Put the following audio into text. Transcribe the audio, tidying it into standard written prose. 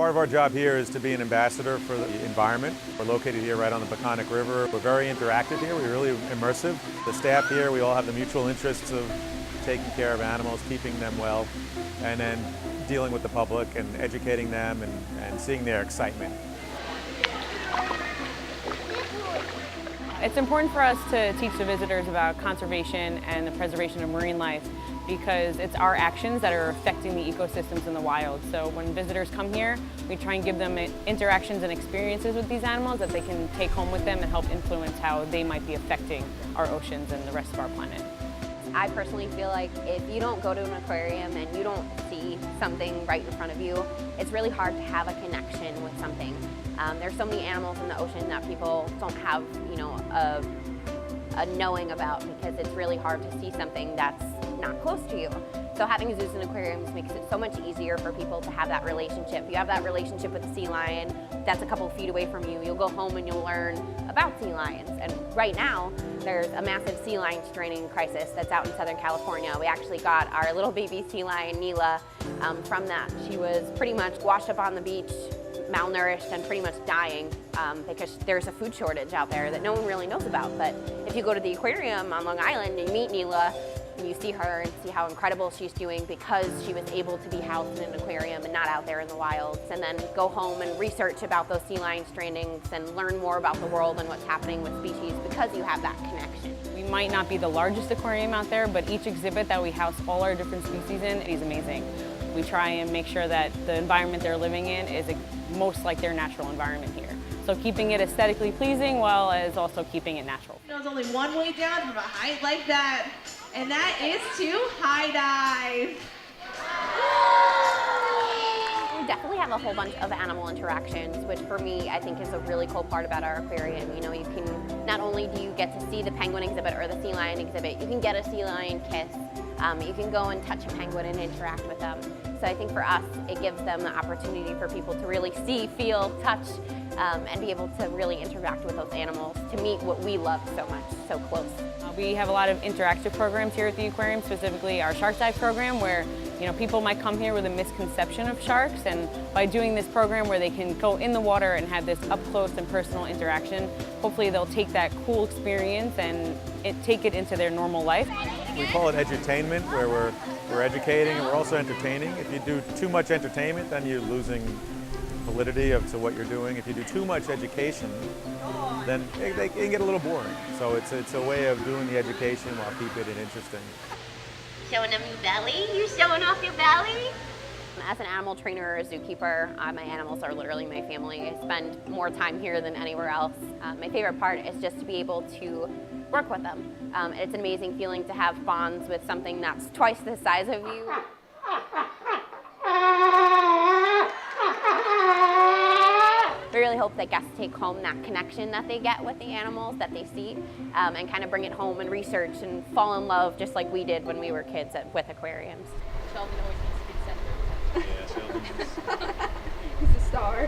Part of our job here is to be an ambassador for the environment. We're located here right on the Peconic River. We're very interactive here. We're really immersive. The staff here, we all have the mutual interests of taking care of animals, keeping them well, and then dealing with the public and educating them and seeing their excitement. It's important for us to teach the visitors about conservation and the preservation of marine life because it's our actions that are affecting the ecosystems in the wild. So when visitors come here, we try and give them interactions and experiences with these animals that they can take home with them and help influence how they might be affecting our oceans and the rest of our planet. I personally feel like if you don't go to an aquarium and you don't see something right in front of you, it's really hard to have a connection with something. There's so many animals in the ocean that people don't have, a knowing about because it's really hard to see something that's not close to you. So having zoos and aquariums makes it so much easier for people to have that relationship. You have that relationship with the sea lion that's a couple feet away from you. You'll go home and you'll learn about sea lions. And right now, there's a massive sea lion straining crisis that's out in Southern California. We actually got our little baby sea lion, Neela, from that. She was pretty much washed up on the beach, malnourished and pretty much dying because there's a food shortage out there that no one really knows about. But if you go to the aquarium on Long Island and you meet Neela, and you see her and see how incredible she's doing because she was able to be housed in an aquarium and not out there in the wilds, and then go home and research about those sea lion strandings and learn more about the world and what's happening with species because you have that connection. We might not be the largest aquarium out there, but each exhibit that we house all our different species in is amazing. We try and make sure that the environment they're living in is most like their natural environment here. So keeping it aesthetically pleasing while as also keeping it natural. There's only one way down from a height like that, and that is to high dive. We definitely have a whole bunch of animal interactions, which for me, I think is a really cool part about our aquarium. You know, you can, not only do you get to see the penguin exhibit or the sea lion exhibit, you can get a sea lion kiss. You can go and touch a penguin and interact with them. So I think for us, it gives them the opportunity for people to really see, feel, touch, and be able to really interact with those animals, to meet what we love so much, so close. We have a lot of interactive programs here at the aquarium, specifically our shark dive program, where people might come here with a misconception of sharks, and by doing this program where they can go in the water and have this up close and personal interaction, hopefully they'll take that cool experience and take it into their normal life. We call it edutainment, where we're educating and we're also entertaining. If you do too much entertainment, then you're losing validity to what you're doing. If you do too much education, then it can get a little boring. So it's a way of doing the education while keeping it interesting. Showing them your belly? You're showing off your belly? As an animal trainer or a zookeeper, my animals are literally my family. I spend more time here than anywhere else. My favorite part is just to be able to work with them. It's an amazing feeling to have bonds with something that's twice the size of you. We really hope that guests take home that connection that they get with the animals that they see and kind of bring it home and research and fall in love just like we did when we were kids with aquariums. Sheldon always needs to be center. Yeah, Sheldon is. He's a star.